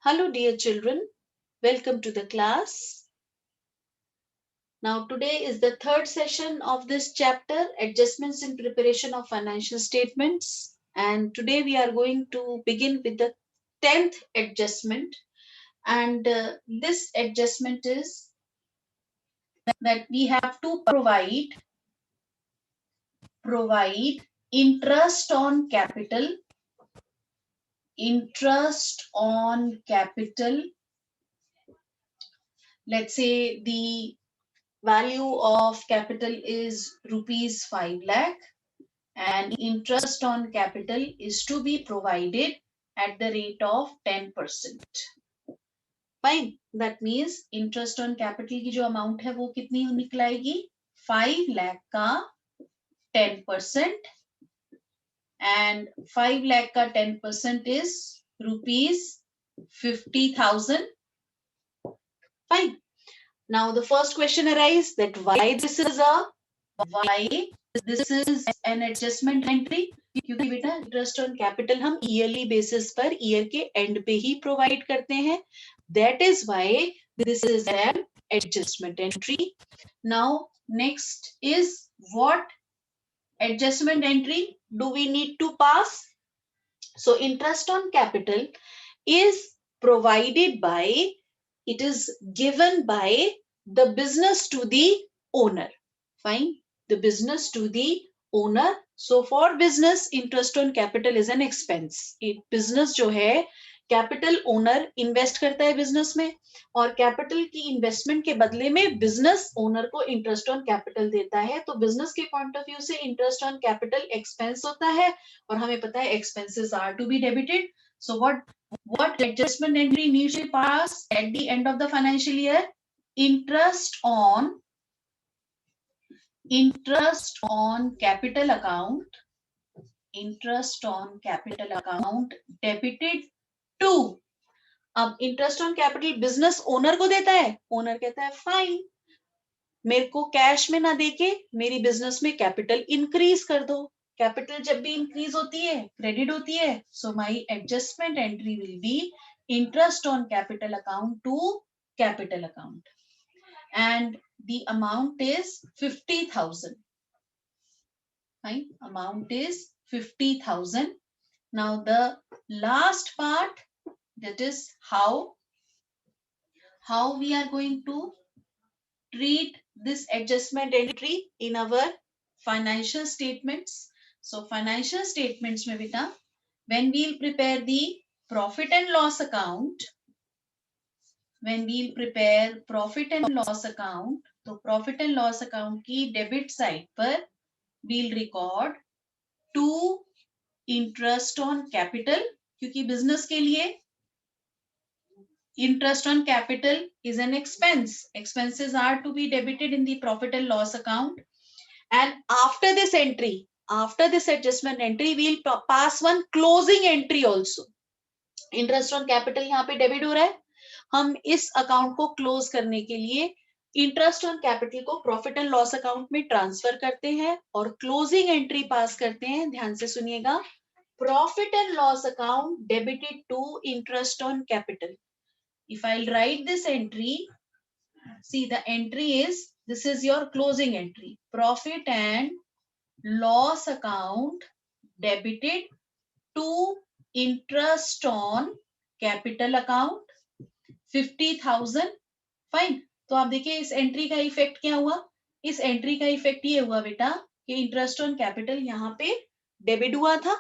Hello dear children, welcome to the class. Now today is the third session of this chapter, Adjustments in Preparation of Financial Statements. And today we are going to begin with the 10th adjustment. And this adjustment is that we have to provide interest on capital. Let's say the value of capital is rupees 5 lakh and interest on capital is to be provided at the rate of 10%. Fine. That means interest on capital की जो amount है वो कितनी निकलाएगी 5 lakh का 10% and 5 lakh का 10% is rupees 50,000. Fine. Now the first question arises that why this is an adjustment entry, क्योंकि बेटा interest on capital हम ईयरली बेसिस पर ईयर के एंड पे ही प्रोवाइड करते हैं. That is why this is an adjustment entry. Now next is what adjustment entry do we need to pass. So interest on capital is provided by, it is given by the business to the owner. Fine. The business to the owner. So for business, interest on capital is an expense. Business जो है capital owner invest करता है business में और capital की investment के बदले में बिजनेस ओनर को इंटरेस्ट ऑन कैपिटल देता है. तो बिजनेस के पॉइंट ऑफ व्यू से इंटरेस्ट ऑन कैपिटल एक्सपेंस होता है और हमें पता है expenses are to be debited. So what adjustment entry needs to pass at the end of the financial year? Interest on capital account debited to. अब interest on capital business owner को देता है. ओनर कहता है fine, मेरे को cash में ना देके मेरी बिजनेस में कैपिटल इंक्रीज कर दो. कैपिटल जब भी इंक्रीज होती है क्रेडिट होती है. So my adjustment entry will be interest on capital account to capital account and the amount is 50,000. Fine. Amount is 50,000. Now the last part, that is how we are going to treat this adjustment entry in our financial statements. So financial statements में बेटा when we'll prepare the profit and loss account, तो profit and loss account की debit side पर we'll record to interest on capital, क्योंकि business के लिए interest on capital is an expense. Expenses are to be debited in the profit and loss account. And after this adjustment entry, we'll pass one closing entry also. Interest on capital यहाँ पे debit हो रहा है. हम इस account को close करने के लिए इंटरेस्ट ऑन कैपिटल को प्रॉफिट एंड लॉस अकाउंट में ट्रांसफर करते हैं और क्लोजिंग एंट्री पास करते हैं. ध्यान से सुनिएगा. Profit and loss account debited to interest on capital. If I'll write this entry, see the entry is, this is your closing entry. Profit and loss account debited to interest on capital account 50,000. Fine. तो आप देखिए इस entry का effect क्या हुआ. इस entry का effect ये हुआ बेटा कि इंटरेस्ट ऑन कैपिटल यहाँ पे डेबिट हुआ था,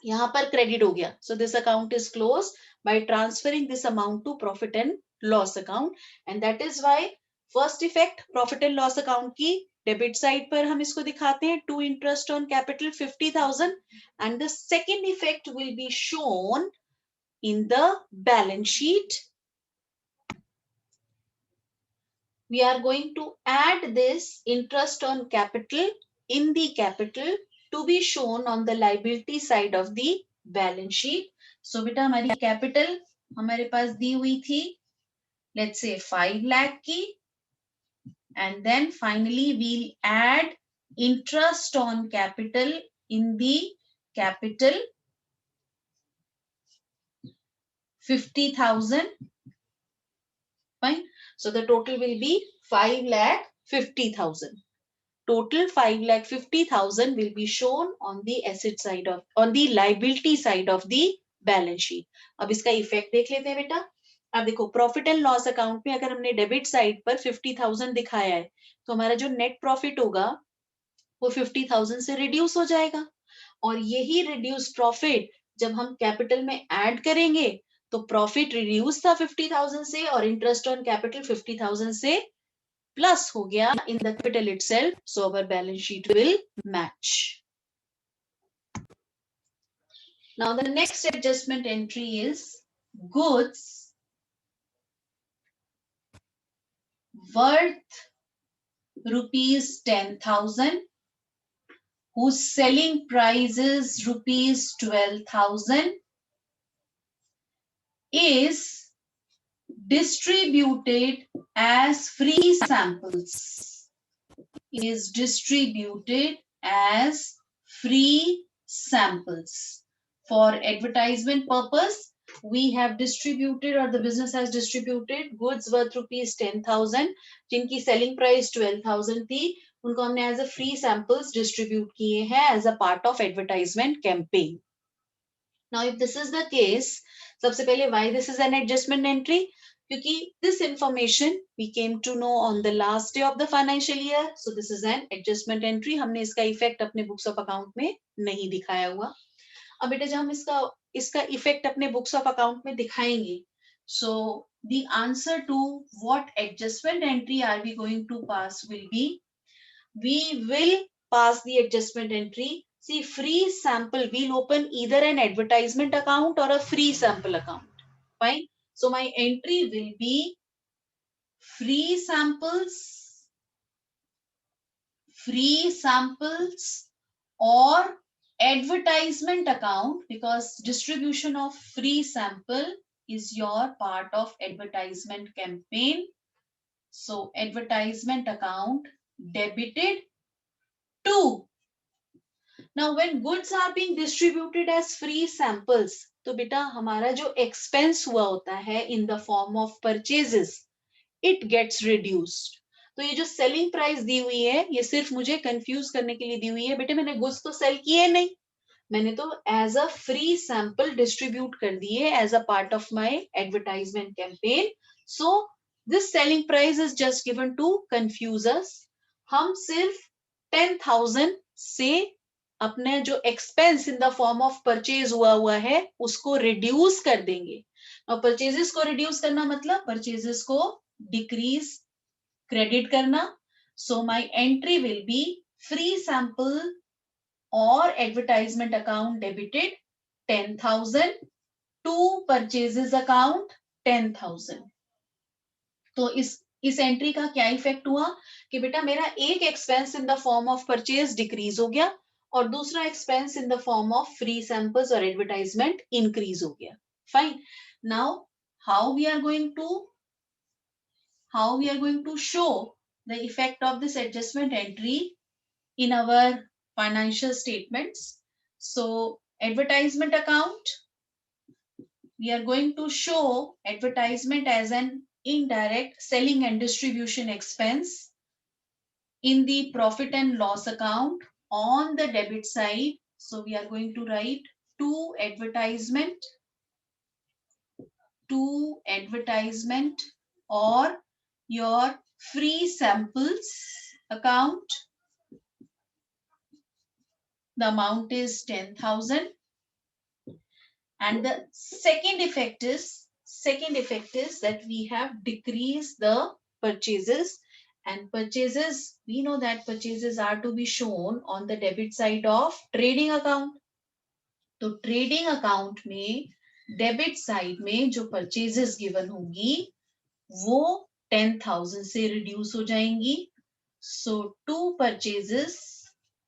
यहाँ पर क्रेडिट हो गया. So this account is closed by transferring this amount to profit and loss account, and that is why first effect profit and loss account की डेबिट साइड पर हम इसको दिखाते हैं to interest on capital 50,000, and the second effect will be shown in the balance sheet. We are going to add this interest on capital in the capital to be shown on the liability side of the balance sheet. So बेटा हमारी capital हमारे पास दी हुई थी let's say 5 lakh की, and then finally we'll add interest on capital in the capital 50,000. Fine. So the total will be 5,50,000. Total 5,50,000 will be shown on the asset side of, on the liability side of the balance sheet. अब इसका effect देख लेते हैं बेटा. अब देखो profit and loss account में अगर हमने डेबिट साइड पर 50,000 दिखाया है तो हमारा जो नेट प्रॉफिट होगा वो 50,000 से रिड्यूस हो जाएगा. और यही रिड्यूस प्रॉफिट जब हम कैपिटल में ऐड करेंगे तो प्रॉफिट रिड्यूस था 50,000 से और इंटरेस्ट ऑन कैपिटल 50,000 से प्लस हो गया in the capital itself. So our balance sheet will match. Now the next adjustment entry is goods worth rupees 10,000 whose selling price is rupees 12,000 is distributed as free samples. Is distributed as free samples. For advertisement purpose, we have distributed or the business has distributed goods worth rupees 10,000 जिनकी selling price 12,000 थी, उनको हमने as a free samples distribute किए हैं as a part of advertisement campaign. Now if this is the case, सबसे पहले why this is an adjustment entry? क्योंकि this information we came to know on the last day of the financial year, so this is an adjustment entry. हमने इसका effect अपने books of account में नहीं दिखाया हुआ. अब बेटा जब हम इसका इफेक्ट अपने बुक्स ऑफ अकाउंट में दिखाएंगे, so the answer to what adjustment entry are we going to pass will be, we will pass the adjustment entry. See free sample will open either an advertisement account or a free sample account. Fine. So my entry will be free samples or advertisement account, because distribution of free sample is your part of advertisement campaign. So advertisement account debited to. Now when goods are being distributed as free samples, तो बेटा हमारा जो expense हुआ होता है in the form of purchases, it gets reduced. तो ये जो सेलिंग प्राइस दी हुई है ये सिर्फ मुझे कंफ्यूज करने के लिए दी हुई है. बेटे मैंने गुड्स तो सेल किए नहीं, मैंने तो as a free sample distribute कर दिए as a part of my advertisement campaign. So this selling price is just given to confuse us. हम सिर्फ 10,000 से अपने जो expense in the form of purchase हुआ है उसको रिड्यूस कर देंगे. और परचेजेस को रिड्यूस करना मतलब परचेजेस को डिक्रीज क्रेडिट करना. So my entry will be free sample or advertisement account debited 10,000 to purchases account 10,000. तो इस एंट्री का क्या इफेक्ट हुआ कि बेटा मेरा एक expense in the form of purchase decrease हो गया और दूसरा expense in the form of free samples और एडवर्टाइजमेंट इंक्रीज हो गया. Fine. Now how we are going to show the effect of this adjustment entry in our financial statements. So advertisement account, we are going to show advertisement as an indirect selling and distribution expense in the profit and loss account on the debit side. So we are going to write to advertisement or your free samples account. The amount is 10,000. And the second effect is that we have decreased the purchases, and purchases, we know that purchases are to be shown on the debit side of trading account. तो trading account में debit side में जो purchases given होंगी वो 10,000 से reduce हो जाएंगी. So two purchases,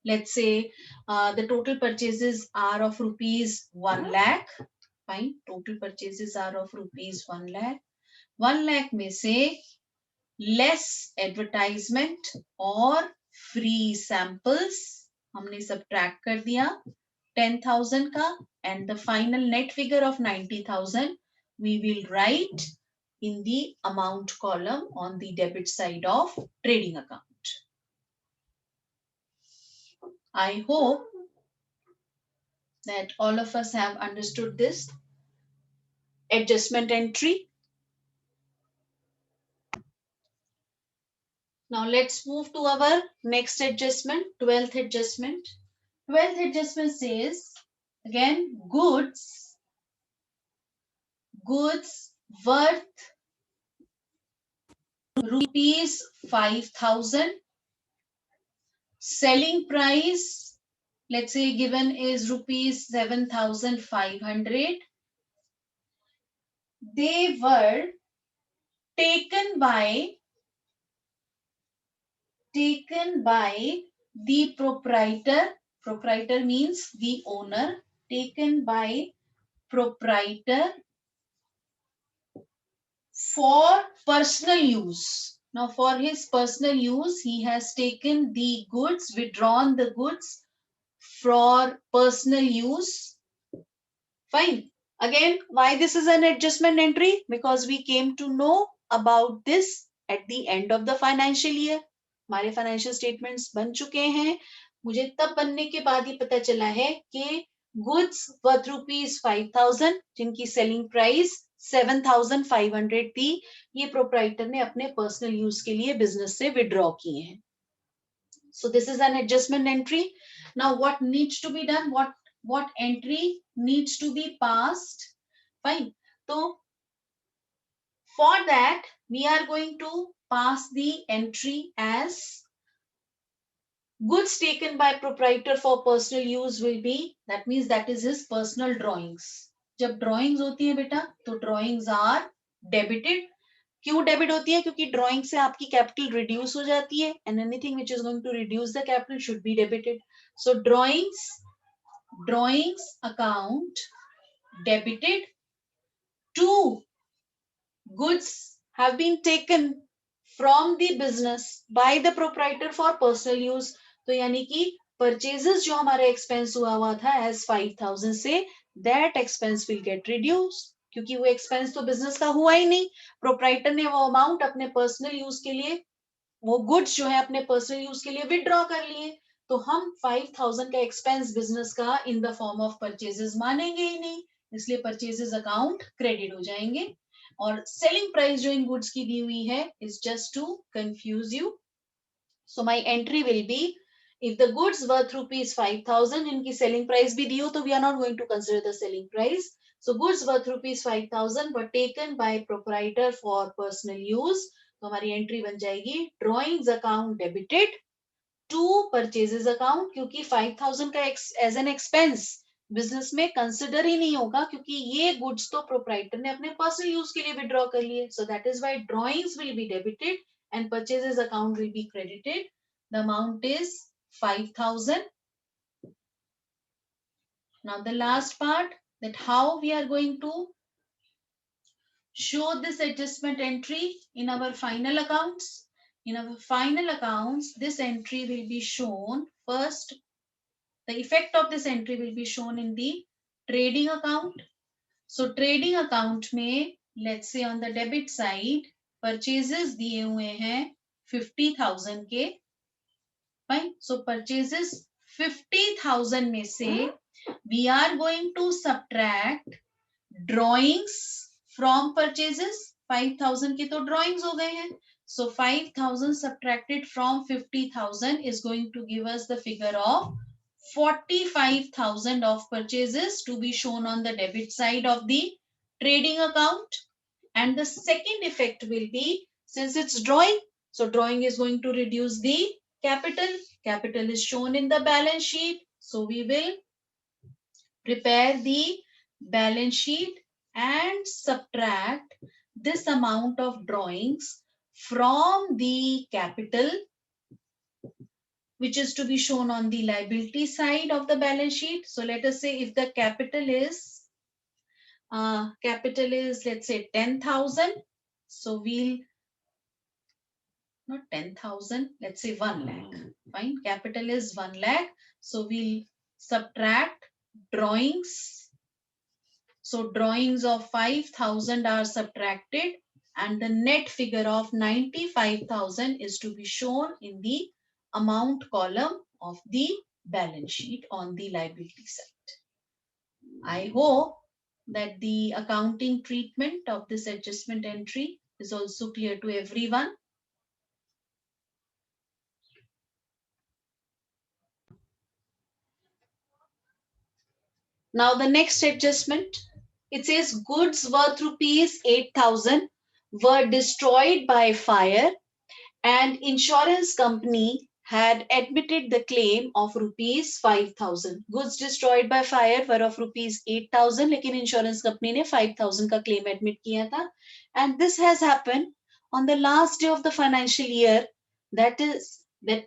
let's say the total purchases are of rupees 1 lakh. Fine. Total purchases are of rupees 1 lakh. 1 lakh में से less advertisement और free samples हमने subtract कर दिया 10,000 का, and the final net figure of 90,000 we will write in the amount column on the debit side of trading account. I hope that all of us have understood this adjustment entry. Now let's move to our next adjustment, 12th adjustment. 12th adjustment says, again, goods worth rupees 5,000. Selling price, let's say given is rupees 7,500. They were taken by the proprietor. Proprietor means the owner. Taken by proprietor for personal use. Now for his personal use, he has taken the goods, withdrawn the goods for personal use. Fine. Again, why this is an adjustment entry? Because we came to know about this at the end of the financial year. हमारे financial statements बन चुके हैं. मुझे तब बनने के बाद ही पता चला है कि गुड्स वर्थ रुपीज 5,000 जिनकी सेलिंग प्राइस 7,500 थी, ये प्रोप्राइटर ने अपने पर्सनल यूज के लिए बिजनेस से विड्रॉ किए हैं. So this is an adjustment entry. Now what needs to be done? What entry needs to be passed? Fine. So for that, we are going to pass the entry as goods taken by proprietor for personal use will be, that means that is his personal drawings. जब drawings होती है बेटा, तो drawings are debited. क्यों debit होती है? क्योंकि drawing से आपकी कैपिटल रिड्यूस हो जाती है, and anything which is going to reduce the capital should be debited. So drawings account debited to goods have been taken from the business by the proprietor for personal use. तो यानी कि purchases जो हमारा expense हुआ था as 5,000 से, that expense will get reduced. क्योंकि वो एक्सपेंस तो बिजनेस का हुआ ही नहीं. प्रोप्राइटर ने वो अमाउंट अपने पर्सनल यूज के लिए, वो गुड्स जो है अपने पर्सनल यूज के लिए विड्रॉ कर लिए. तो हम 5,000 का एक्सपेंस बिजनेस का इन द फॉर्म ऑफ परचेजेस मानेंगे ही नहीं, इसलिए परचेजेस अकाउंट क्रेडिट हो जाएंगे. और सेलिंग प्राइस जो इन गुड्स की दी हुई है is just to confuse you. So my entry will be, if the goods worth rupees 5,000 जिनकी सेलिंग प्राइस भी दी हो, तो we are not going to consider the selling price. So goods worth rupees 5,000 were taken by proprietor for personal use. तो हमारी entry बन जाएगी drawings account debited to purchases account, क्योंकि 5,000 का एज एन एक्सपेंस बिजनेस में consider ही नहीं होगा, क्योंकि ये गुड्स तो प्रोप्राइटर ने अपने पर्सनल यूज के लिए विड्रॉ कर लिए. So that is why drawings will be debited and purchases account will be credited. The amount is 5,000. Now the last part, that how we are going to show this adjustment entry in our final accounts. In our final accounts, this entry will be shown first. The effect of this entry will be shown in the trading account. So trading account में, let's say on the debit side, purchases दिए हुए हैं 50,000 के. Fine. So purchases 50,000 में से we are going to subtract drawings from purchases. 5,000 के तो drawings हो गए हैं. So 5,000 subtracted from 50,000 is going to give us the figure of 45,000 of purchases to be shown on the debit side of the trading account. And the second effect will be, since it's drawing, so drawing is going to reduce the capital. Capital is shown in the balance sheet. So we will prepare the balance sheet and subtract this amount of drawings from the capital, which is to be shown on the liability side of the balance sheet. So let us say if the capital is let's say 10,000. So we'll, not 10,000, let's say 1 lakh. Fine, capital is 1 lakh. So we'll subtract drawings. So drawings of 5,000 are subtracted and the net figure of 95,000 is to be shown in the amount column of the balance sheet on the liability side. I hope that the accounting treatment of this adjustment entry is also clear to everyone. Now the next adjustment, it says goods worth rupees 8,000 were destroyed by fire and insurance company had admitted the claim of rupees 5,000. Goods destroyed by fire were of rupees 8,000, लेकिन insurance company ने 5,000 का claim admit किया था. And this has happened on the last day of the financial year. That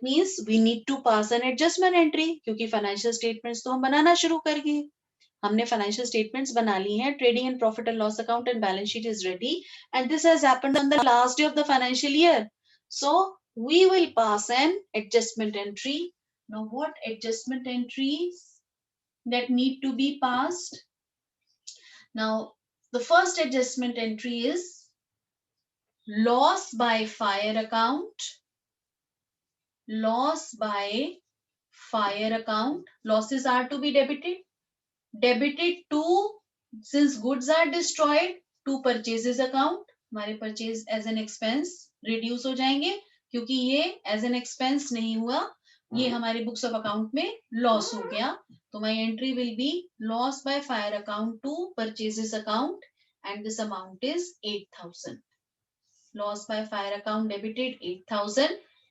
means we need to pass an adjustment entry क्योंकि financial statements तो हम बनाना शुरू कर गए. हमने financial statements बना ली हैं. Trading and profit and loss account and balance sheet is ready. And this has happened on the last day of the financial year. So we will pass an adjustment entry. Now what adjustment entries that need to be passed? Now the first adjustment entry is loss by fire account. Loss by fire account. Losses are to be debited. Debited to, since goods are destroyed, to purchases account. हमारे purchase as an expense reduce हो जाएंगे क्योंकि ये as an expense नहीं हुआ, ये हमारे books of account में loss हो गया. तो my entry will be loss by fire account to purchases account and this amount is 8,000. Loss by fire account debited 8,000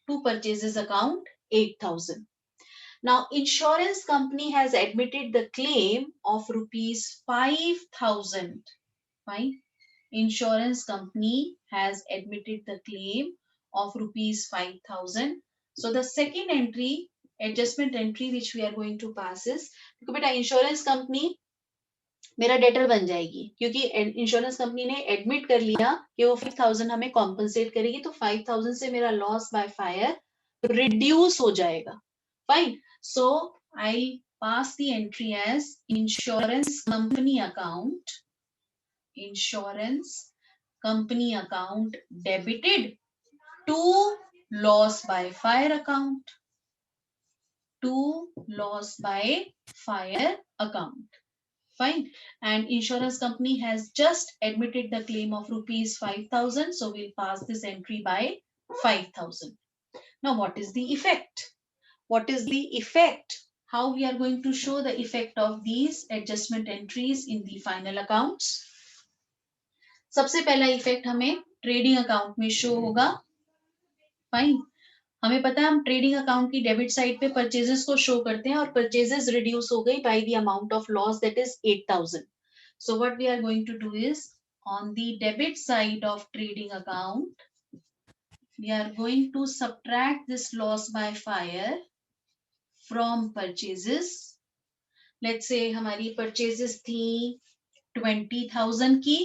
to purchases account 8,000. Now, insurance company has admitted the claim of rupees 5,000. Fine. Insurance company has admitted the claim of rupees 5,000. So the second entry, adjustment entry, which we are going to pass is, because बेटा insurance company मेरा debtor बन जाएगी क्योंकि insurance company ने admit कर लिया कि वो 5,000 हमें कॉम्पनसेट करेगी, तो 5,000 से मेरा लॉस बाय फायर रिड्यूस हो जाएगा. Fine. So I pass the entry as insurance company account. Insurance company account debited to loss by fire account. To loss by fire account. Fine. And insurance company has just admitted the claim of rupees 5,000. So we'll pass this entry by 5,000. Now what is the effect? What is the effect? How we are going to show the effect of these adjustment entries in the final accounts? सबसे पहला effect हमें trading account में show होगा. Fine. हमें पता है हम trading account की डेबिट साइड पे परचेजेस को शो करते हैं और परचेजेस रिड्यूस हो गई by the amount of loss that is 8,000. So what we are going to do is on the debit side of trading account we are going to subtract this loss by fire from purchases. Let's say हमारी purchases थी 20,000 की.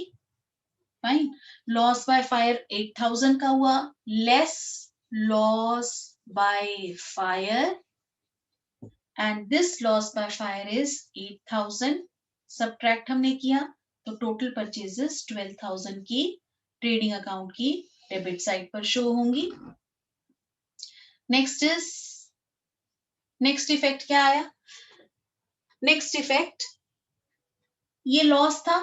Fine. Loss by fire 8,000 का हुआ, less loss by fire, and this loss by fire is 8,000. subtract हमने किया तो total purchases 12,000 की trading account की डेबिट साइड पर शो होंगी. नेक्स्ट इफेक्ट क्या आया? नेक्स्ट इफेक्ट, ये लॉस था.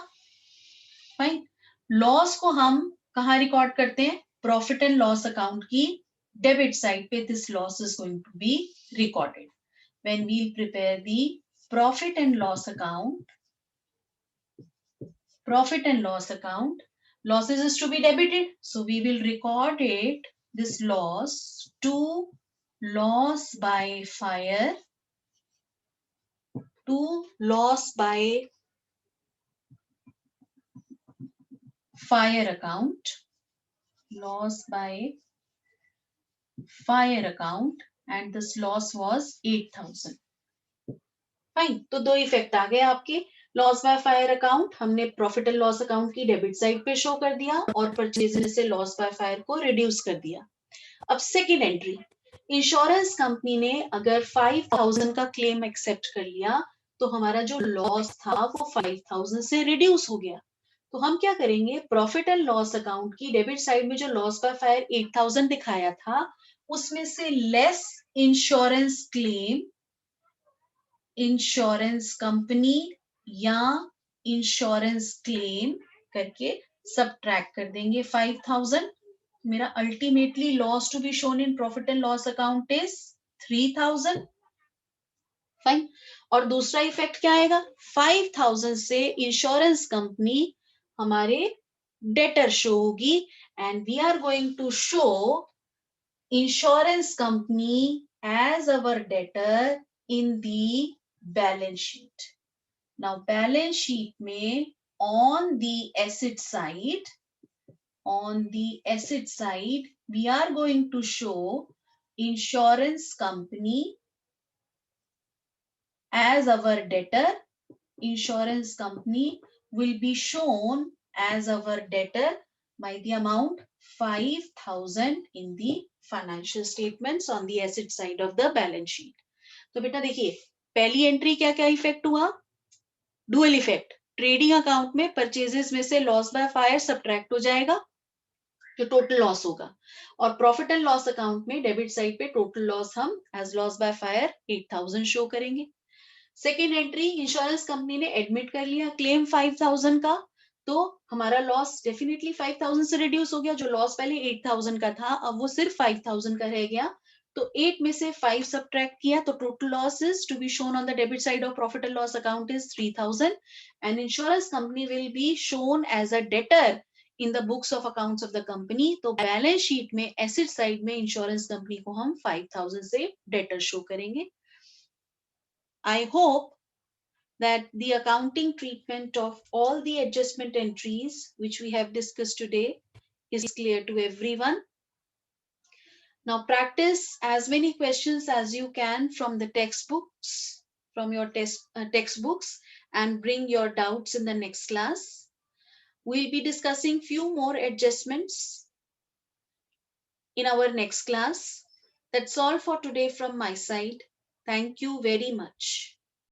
फाइन. लॉस को हम कहाँ रिकॉर्ड करते हैं? प्रॉफिट एंड लॉस अकाउंट की debit side पे this loss is going to be recorded. When we prepare the profit and loss account, losses is to be debited. So we will record it, this loss, to loss by fire, to loss by fire account, loss by fire account, and this loss was 8,000. Fine. तो दो effect आ गए आपके. Loss by fire account हमने profit and loss account की debit side पे show कर दिया और परचेज से लॉस बाय फायर को रिड्यूस कर दिया. अब सेकेंड एंट्री, इंश्योरेंस कंपनी ने अगर 5,000 का क्लेम एक्सेप्ट कर लिया तो हमारा जो लॉस था वो 5000 से रिड्यूस हो गया। तो हम क्या करेंगे, प्रॉफिट एंड लॉस अकाउंट की डेबिट साइड में जो लॉस बाय फायर 8000 दिखाया था उसमें से less insurance claim, insurance company या इंश्योरेंस क्लेम करके सब्ट्रैक्ट कर देंगे 5000। मेरा ultimately loss to be shown in profit and loss account is 3000। Fine. और दूसरा इफेक्ट क्या आएगा, 5000 से इंश्योरेंस कंपनी हमारे डेटर शो होगी and we are going to show insurance company as our debtor in the balance sheet. Now balance sheet में on the asset side, on the asset side we are going to show insurance company as our debtor. Insurance company will be shown as our debtor by the amount 5000 in the financial statements on the asset side of the balance sheet. तो बेटा देखिए पहली entry क्या क्या effect हुआ, dual effect. Trading account में purchases में से लॉस बाय फायर सब्ट्रैक्ट हो जाएगा जो टोटल लॉस होगा, और प्रॉफिट एंड लॉस अकाउंट में डेबिट साइड पे टोटल लॉस हम as loss by fire 8000 show करेंगे। सेकेंड एंट्री, इंश्योरेंस कंपनी ने एडमिट कर लिया क्लेम 5000 का, तो हमारा लॉस डेफिनेटली 5000 से रिड्यूस हो गया। जो लॉस पहले 8000 का था अब वो सिर्फ 5000 का रह गया, तो 8 में से 5 सब्ट्रैक्ट किया तो total loss is to be shown on the debit side of profit and loss account is 3000 and insurance company will be shown as a debtor in the books of accounts of the company. तो balance sheet में asset side में insurance company को हम 5000 से debtor show करेंगे। I hope that the accounting treatment of all the adjustment entries which we have discussed today is clear to everyone. Now practice as many questions as you can from the textbooks, from your textbooks, and bring your doubts in the next class. We'll be discussing few more adjustments in our next class. That's all for today from my side. Thank you very much.